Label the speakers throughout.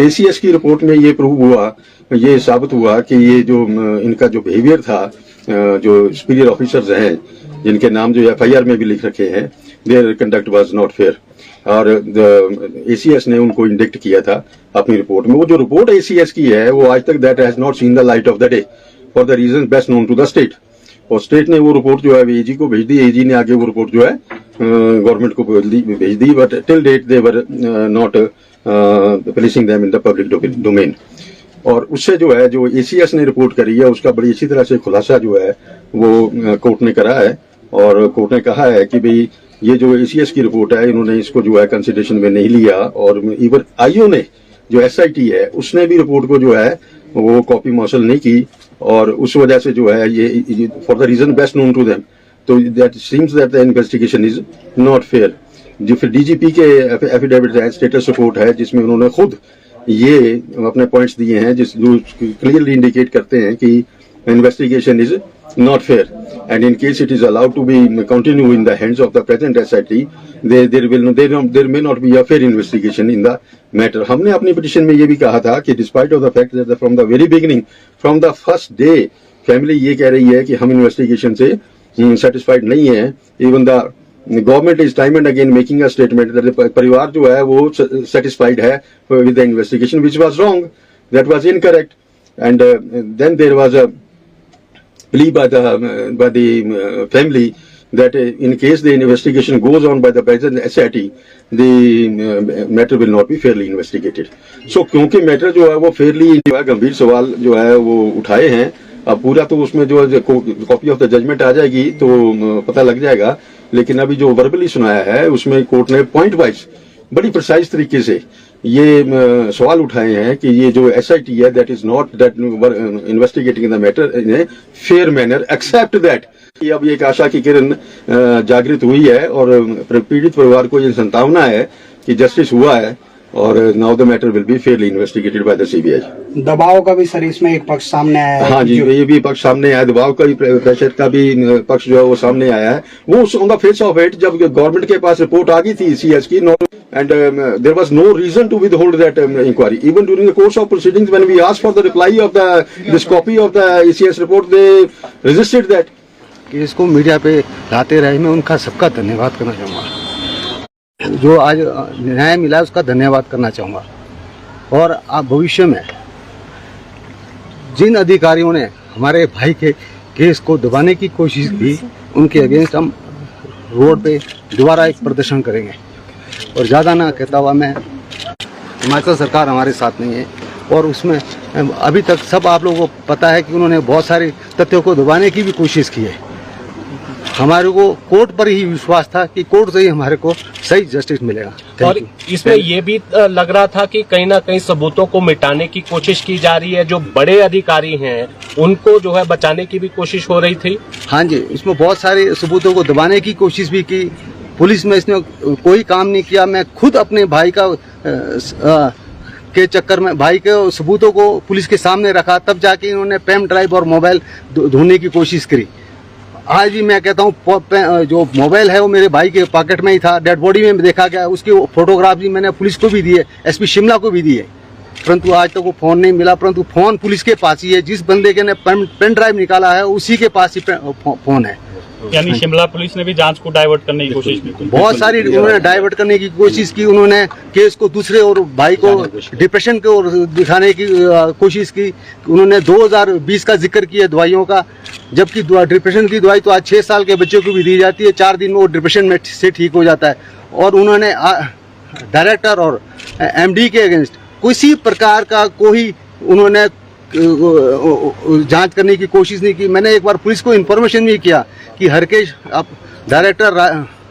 Speaker 1: ACS की report में ये प्रूव हुआ, ये साबित हुआ कि ये जो इनका जो बिहेवियर था, जो सुपीरियर ऑफिसर्स हैं जिनके नाम जो एफआईआर में भी लिख रखे हैं, there conduct was not fair और एसीएस ने उनको इंडिक्ट किया था अपनी रिपोर्ट में। वो जो रिपोर्ट एसीएस की है वो आज तक that has not seen the light of the day for the reason best known to the state. और स्टेट ने वो रिपोर्ट जो है एजी को भेज दी, एजी ने आगे वो रिपोर्ट जो है गवर्नमेंट को भेज दी, but till date they were not placing them in the public domain. और उससे जो है जो एसीएस ने रिपोर्ट करी है उसका बड़ी अच्छी तरह से खुलासा जो है वो कोर्ट ने करा है। और कोर्ट ने कहा है कि भाई ये जो एसीएस की रिपोर्ट है इन्होंने इसको जो है कंसिडरेशन में नहीं लिया, और इवन आईओ ने जो एसआईटी है उसने भी रिपोर्ट को जो है वो कॉपी मौसल नहीं की, और उस वजह से जो है ये for the reason best known to them, तो that seems that the investigation is not fair. जो फिर डीजीपी के एफिडेविट है, स्टेटस रिपोर्ट है, जिसमें उन्होंने खुद ये अपने पॉइंट्स दिए हैं जो क्लियरली इंडिकेट करते हैं कि investigation is not fair, and in case it is allowed to be continue in the hands of the present SIT, there may not be a fair investigation in the matter. हमने अपनी petition में ये भी कहा था कि despite of the fact that from the very beginning, from the first day, family ये कह रही है कि हम इन्वेस्टिगेशन से सेटिस्फाइड नहीं है। Even the government is time and again making a statement that परिवार जो है वो सेटिस्फाइड है with the investigation, which was wrong, that was incorrect, and then there was a plea by the family that in case the investigation goes on by the present SIT, the matter will not be fairly investigated. So क्योंकि matter जो है वो fairly जो है गंभीर सवाल जो है वो उठाए हैं, अब पूरा तो उसमें जो कॉपी ऑफ द जजमेंट आ जाएगी तो पता लग जाएगा, लेकिन अभी जो वर्बली सुनाया है उसमें कोर्ट ने पॉइंट वाइज बड़ी प्रिसाइज तरीके से ये सवाल उठाए हैं कि ये जो एसआईटी है that is not that investigating the matter in a fair manner, except that. अब ये एक आशा की किरण जागृत हुई है और पीड़ित परिवार को ये संभावना है कि जस्टिस हुआ है और now the matter will be Fairlie investigated by the CBI.
Speaker 2: दबाव का भी सर इसमें एक पक्ष सामने आया है।
Speaker 1: हाँ जी, ये भी पक्ष सामने आया है, दबाव का भी, प्रेशर का भी पक्ष जो है वो सामने आया है। वो on the face of it जब गवर्नमेंट के पास रिपोर्ट आ गई थी सीएस की, and there was no reason to withhold that inquiry. Even during the course of proceedings, when we asked for the reply of this copy of the ACS report, they resisted that.
Speaker 3: Case को media पे लाते रहे, मैं उनका सबका धन्यवाद करना चाहूँगा। जो आज न्याय मिला है उसका धन्यवाद करना चाहूँगा। और आप भविष्य में जिन अधिकारियों ने हमारे भाई के केस को दबाने की कोशिश की, उनके अगेंस्ट हम रोड पे दोबारा एक प्रदर्शन करेंगे। और ज़्यादा ना कहता हुआ मैं, हिमाचल सरकार हमारे साथ नहीं है, और उसमें अभी तक सब आप लोगों को पता है कि उन्होंने बहुत सारे तथ्यों को दबाने की भी कोशिश की है। हमारे को कोर्ट पर ही विश्वास था कि कोर्ट से ही हमारे को सही जस्टिस मिलेगा।
Speaker 4: और इसमें ये भी लग रहा था कि कहीं ना कहीं सबूतों को मिटाने की कोशिश की जा रही है, जो बड़े अधिकारी हैं उनको जो है बचाने की भी कोशिश हो रही थी।
Speaker 3: हाँ जी, इसमें बहुत सारे सबूतों को दबाने की कोशिश भी की। पुलिस में इसने कोई काम नहीं किया। मैं खुद अपने भाई का के चक्कर में भाई के सबूतों को पुलिस के सामने रखा, तब जाके इन्होंने पेन ड्राइव और मोबाइल ढूंढने की कोशिश करी। आज भी मैं कहता हूँ जो मोबाइल है वो मेरे भाई के पॉकेट में ही था, डेड बॉडी में देखा गया। उसकी फोटोग्राफ भी मैंने पुलिस को भी दी है, एसपी शिमला को भी दी है, परंतु आज तक वो फोन नहीं मिला। परंतु फोन पुलिस के पास ही है, जिस बंदे के ने पेन ड्राइव निकाला है उसी के पास ही फोन है।
Speaker 5: यानी शिमला पुलिस ने भी जांच को डाइवर्ट करने की कोशिश की,
Speaker 3: बहुत सारी उन्होंने डाइवर्ट करने की कोशिश की। उन्होंने केस को दूसरे और भाई को डिप्रेशन की ओर दिखाने की कोशिश की। उन्होंने 2020 का जिक्र किया दवाइयों का, जबकि डिप्रेशन की दवाई तो आज 6 साल के बच्चों को भी दी जाती है, 4 दिन में वो डिप्रेशन में से ठीक हो जाता है। और उन्होंने डायरेक्टर और एमडी के अगेंस्ट किसी प्रकार का कोई उन्होंने जांच करने की कोशिश नहीं की। मैंने एक बार पुलिस को इन्फॉर्मेशन भी किया कि हरकेश आप डायरेक्टर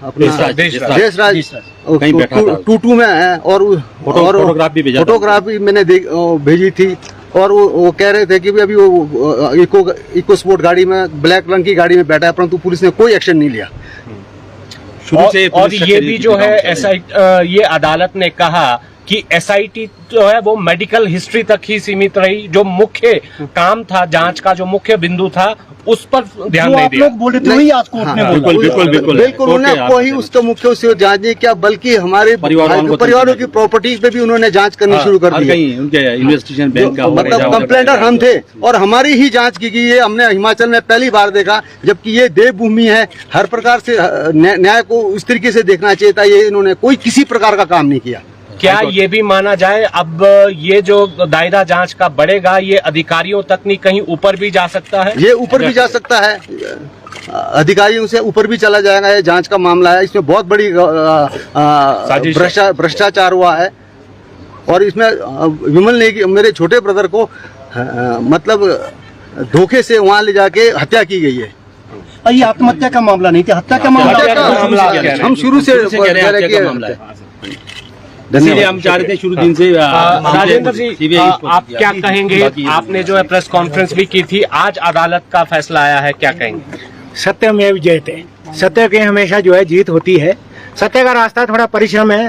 Speaker 3: अपना देशराज टूटू में है, और फोटोग्राफ भी मैंने भेजी थी। और वो कह रहे थे कि अभी वो इको स्पोर्ट गाड़ी में, ब्लैक रंग की गाड़ी में बैठा है, परंतु पुलिस ने कोई एक्शन नहीं लिया
Speaker 4: शुरू से। और ये भी जो है ये अदालत ने कहा कि एसआईटी जो है वो मेडिकल हिस्ट्री तक ही सीमित रही, जो मुख्य काम था जांच का, जो मुख्य बिंदु था उस पर ध्यान नहीं दिया।
Speaker 2: बोल रहे थे वही आज कोर्ट ने बोला।
Speaker 3: बिल्कुल उन्होंने कोई उसका मुख्य उससे जांच नहीं किया, बल्कि हमारे परिवारों की प्रॉपर्टीज पे भी उन्होंने जांच करनी शुरू कर दी।
Speaker 6: उनके इन्वेस्टिगेशन बैंक का
Speaker 3: मतलब कंप्लेंटर हम थे और हमारी ही जांच की गई है। हमने हिमाचल में पहली बार देखा, जबकि ये देवभूमि है, हर प्रकार से न्याय को उस तरीके से देखना चाहिए था। ये इन्होंने कोई किसी प्रकार का काम नहीं किया।
Speaker 4: क्या ये भी माना जाए अब ये जो दायरा जांच का बढ़ेगा, ये अधिकारियों तक नहीं कहीं ऊपर भी जा सकता है?
Speaker 3: ये ऊपर भी जा सकता है, अधिकारियों से ऊपर भी चला जाएगा। ये जांच का मामला है, इसमें बहुत बड़ी भ्रष्टाचार हुआ है। और इसमें विमल नेगी मेरे छोटे ब्रदर को मतलब धोखे से वहां ले जाके हत्या की गई है।
Speaker 2: ये आत्महत्या का मामला नहीं था, हत्या का मामला।
Speaker 3: हम शुरू से
Speaker 6: इसलिए हम चाह रहे थे शुरू दिन से।
Speaker 4: राजेंद्र जी, आप क्या कहेंगे? आपने जो है प्रेस कॉन्फ्रेंस भी की थी, आज अदालत का फैसला आया है, क्या कहेंगे?
Speaker 7: सत्यमेव जयते, सत्य की हमेशा जो है जीत होती है। सत्य का रास्ता थोड़ा परिश्रम है,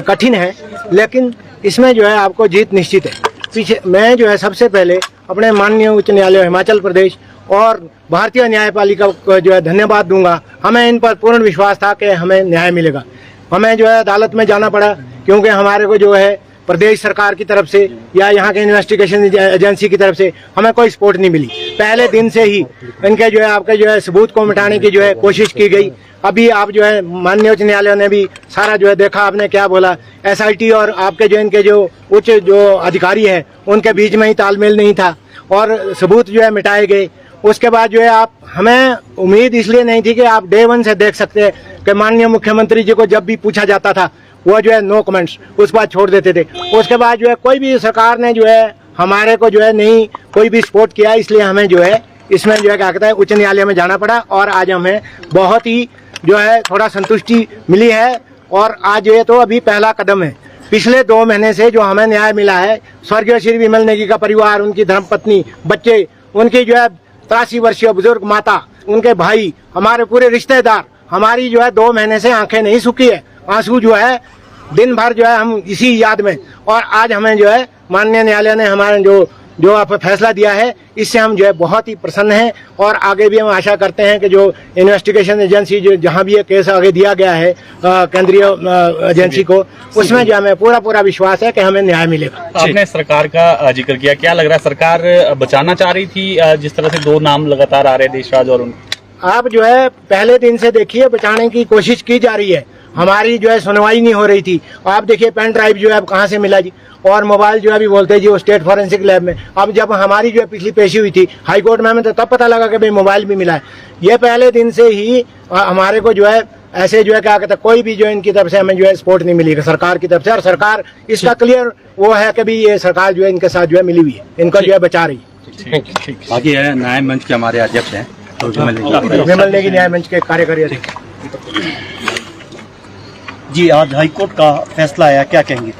Speaker 7: कठिन है, लेकिन इसमें जो है आपको जीत निश्चित है। पीछे मैं जो है सबसे पहले अपने माननीय उच्च न्यायालय हिमाचल प्रदेश और भारतीय न्यायपालिका को जो है धन्यवाद दूंगा। हमें इन पर पूर्ण विश्वास था कि हमें न्याय मिलेगा। हमें जो है अदालत में जाना पड़ा क्योंकि हमारे को जो है प्रदेश सरकार की तरफ से या यहाँ के इन्वेस्टिगेशन एजेंसी की तरफ से हमें कोई सपोर्ट नहीं मिली। पहले दिन से ही इनके जो है आपके जो है सबूत को मिटाने की जो है कोशिश की गई। अभी आप जो है माननीय उच्च न्यायालय ने भी सारा जो है देखा, आपने क्या बोला, एसआईटी और आपके जो इनके जो उच्च जो अधिकारी हैं उनके बीच में ही तालमेल नहीं था और सबूत जो है मिटाए गए। उसके बाद जो है आप, हमें उम्मीद इसलिए नहीं थी कि आप डे वन से देख सकते हैं कि माननीय मुख्यमंत्री जी को जब भी पूछा जाता था वो जो है नो कमेंट्स उस बात छोड़ देते थे। उसके बाद जो है कोई भी सरकार ने जो है हमारे को जो है नहीं कोई भी सपोर्ट किया, इसलिए हमें जो है इसमें जो है क्या कहता है उच्च न्यायालय में जाना पड़ा और आज हमें बहुत ही जो है थोड़ा संतुष्टि मिली है। और आज ये तो अभी पहला कदम है। पिछले 2 महीने से जो हमें न्याय मिला है, स्वर्गीय श्री विमल नेगी का परिवार, उनकी धर्मपत्नी, बच्चे, उनकी जो है 83 वर्षीय बुजुर्ग माता, उनके भाई, हमारे पूरे रिश्तेदार, हमारी जो है 2 महीने से आंखें नहीं सूखी है। आंसू जो है दिन भर जो है हम इसी याद में, और आज हमें जो है माननीय न्यायालय ने हमारे जो आप फैसला दिया है, इससे हम जो है बहुत ही प्रसन्न हैं। और आगे भी हम आशा करते हैं कि जो इन्वेस्टिगेशन एजेंसी जो जहां भी ये केस आगे दिया गया है केंद्रीय एजेंसी को, उसमें जो हमें पूरा विश्वास है कि हमें न्याय मिलेगा।
Speaker 5: आपने सरकार का जिक्र किया, क्या लग रहा है सरकार बचाना चाह रही थी? जिस तरह से 2 नाम लगातार आ रहे, देशराज और
Speaker 7: आप जो है पहले दिन से देखिए बचाने की कोशिश की जा रही है। हमारी जो है सुनवाई नहीं हो रही थी। आप देखिए पेन ड्राइव जो है अब कहाँ से मिला जी, और मोबाइल जो है अभी बोलते हैं जी वो स्टेट फॉरेंसिक लैब में। अब जब हमारी जो है पिछली पेशी हुई थी हाई कोर्ट में, हमें तो तब पता लगा कि भाई मोबाइल भी मिला है। ये पहले दिन से ही हमारे को जो है ऐसे जो है क्या कहते हैं कोई भी जो इनकी तरफ से हमें जो है सपोर्ट नहीं मिली सरकार की तरफ से। और सरकार इसका क्लियर वो है कि भी ये सरकार जो है इनके साथ जो है मिली हुई है, इनका जो है बचा रही है।
Speaker 6: बाकी है न्याय मंच के हमारे अध्यक्ष हैं
Speaker 7: विमल नेगी न्याय मंच के कार्यकारी अध्यक्ष
Speaker 2: जी। आज हाईकोर्ट का फैसला आया, क्या कहेंगे?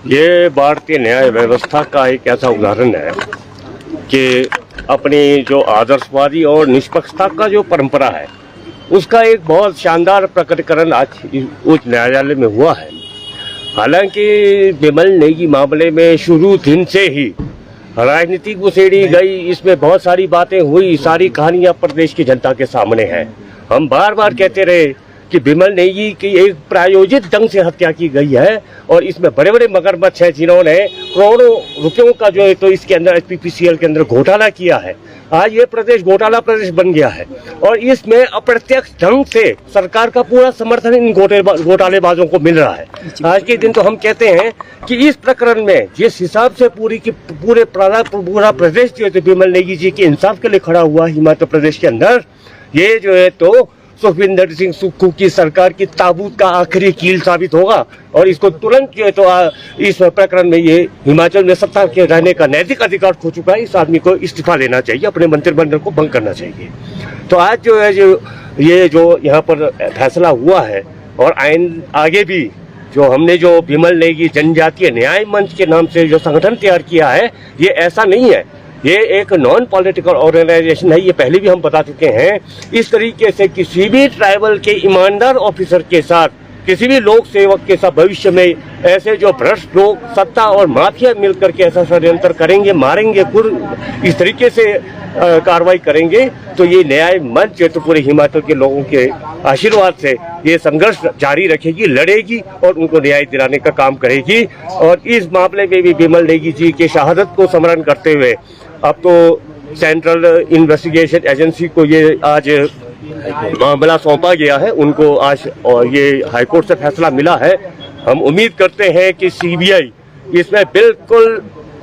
Speaker 8: ये भारतीय न्याय व्यवस्था का एक ऐसा उदाहरण है कि अपनी जो आदर्शवादी और निष्पक्षता का जो परंपरा है उसका एक बहुत शानदार प्रकटीकरण आज उच्च न्यायालय में हुआ है। हालांकि विमल नेगी मामले में शुरू दिन से ही राजनीति घुसेड़ी गई, इसमें बहुत सारी बातें हुई, सारी कहानियां प्रदेश की जनता के सामने हैं। हम बार बार कहते रहे कि विमल नेगी की एक प्रायोजित ढंग से हत्या की गई है और इसमें बड़े बड़े मगरमच्छ हैं जिन्होंने करोड़ों रुपयों का जो है तो इसके अंदर HPPCL के अंदर घोटाला किया है। आज ये प्रदेश घोटाला प्रदेश बन गया है और इसमें अप्रत्यक्ष ढंग से सरकार का पूरा समर्थन इन घोटालेबाजों को मिल रहा है। आज के दिन तो हम कहते हैं कि इस प्रकरण में जिस हिसाब से पूरा प्रदेश जो है विमल नेगी जी के इंसाफ के लिए खड़ा हुआ हिमाचल प्रदेश के अंदर, ये जो है तो सुखविंदर सिंह सुक्खू की सरकार की ताबूत का आखिरी कील साबित होगा और इसको तुरंत जो है तो इस प्रकरण में ये हिमाचल में सत्ता के रहने का नैतिक अधिकार खो चुका है। इस आदमी को इस्तीफा लेना चाहिए, अपने मंत्रिमंडल को भंग करना चाहिए। तो आज जो है ये जो यहाँ पर फैसला हुआ है और आगे भी जो हमने जो विमल नेगी जनजातीय न्याय मंच के नाम से जो संगठन तैयार किया है, ये ऐसा नहीं है, ये एक नॉन पॉलिटिकल ऑर्गेनाइजेशन है। ये पहले भी हम बता चुके हैं। इस तरीके से किसी भी ट्राइबल के ईमानदार ऑफिसर के साथ किसी भी लोक सेवक के साथ भविष्य में ऐसे जो भ्रष्ट लोग सत्ता और माफिया मिलकर के ऐसा षड्यंत्र करेंगे, मारेंगे, इस तरीके से कार्रवाई करेंगे, तो ये न्याय मंच जो तो पूरे हिमाचल के लोगों के आशीर्वाद से ये संघर्ष जारी रखेगी, लड़ेगी और उनको न्याय दिलाने का काम करेगी। और इस मामले में भी बिमल नेगी जी के शहादत को स्मरण करते हुए अब तो सेंट्रल इन्वेस्टिगेशन एजेंसी को ये आज मामला सौंपा गया है, उनको आज और ये हाईकोर्ट से फैसला मिला है। हम उम्मीद करते हैं कि सीबीआई इसमें बिल्कुल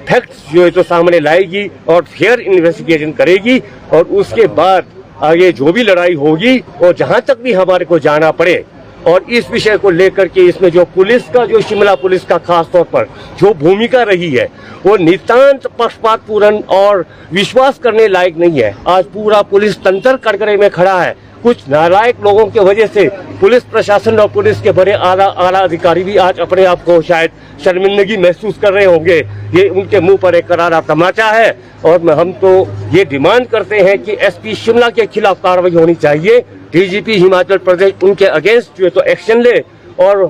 Speaker 8: फैक्ट्स जो है तो सामने लाएगी और फेयर इन्वेस्टिगेशन करेगी और उसके बाद आगे जो भी लड़ाई होगी और जहां तक भी हमारे को जाना पड़े और इस विषय को लेकर के इसमें जो पुलिस का, जो शिमला पुलिस का खास तौर पर जो भूमिका रही है वो नितांत पक्षपातपूर्ण और विश्वास करने लायक नहीं है। आज पूरा पुलिस तंत्र कटघरे में खड़ा है। कुछ नालायक लोगों की वजह से पुलिस प्रशासन और पुलिस के बड़े आला अधिकारी भी आज अपने आप को शायद शर्मिंदगी महसूस कर रहे होंगे। ये उनके मुंह पर एक करारा तमाचा है और हम तो ये डिमांड करते हैं कि एसपी शिमला के खिलाफ कार्रवाई होनी चाहिए। डीजीपी हिमाचल प्रदेश उनके अगेंस्ट जो है तो एक्शन ले और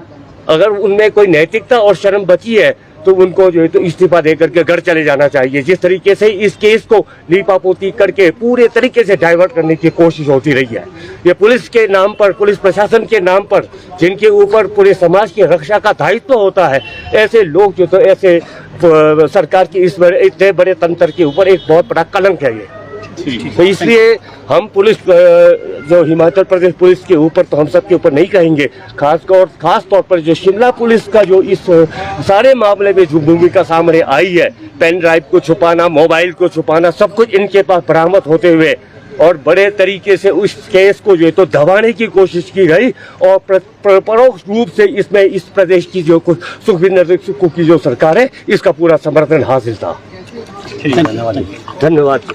Speaker 8: अगर उनमें कोई नैतिकता और शर्म बची है तो उनको जो है तो इस्तीफा देकर के घर चले जाना चाहिए। जिस तरीके से इस केस को लीपापोती करके पूरे तरीके से डाइवर्ट करने की कोशिश होती रही है, ये पुलिस के नाम पर, पुलिस प्रशासन के नाम पर, जिनके ऊपर पूरे समाज की रक्षा का दायित्व होता है, ऐसे लोग जो तो ऐसे सरकार की इस इतने बड़े तंत्र के ऊपर एक बहुत बड़ा कलंक है ये। तो इसलिए हम पुलिस जो हिमाचल प्रदेश पुलिस के ऊपर तो हम सब के ऊपर नहीं कहेंगे, खास तौर पर जो शिमला पुलिस का जो इस सारे मामले में जो भूमिका सामने आई है, पेन ड्राइव को छुपाना, मोबाइल को छुपाना, सब कुछ इनके पास बरामद होते हुए और बड़े तरीके से उस केस को जो है तो दबाने की कोशिश की गई और परोक्ष रूप से इसमें इस प्रदेश की जो कुछ सुखविंदर सुक्खू की जो सरकार है इसका पूरा समर्थन हासिल था।
Speaker 6: धन्यवाद।
Speaker 8: धन्यवाद।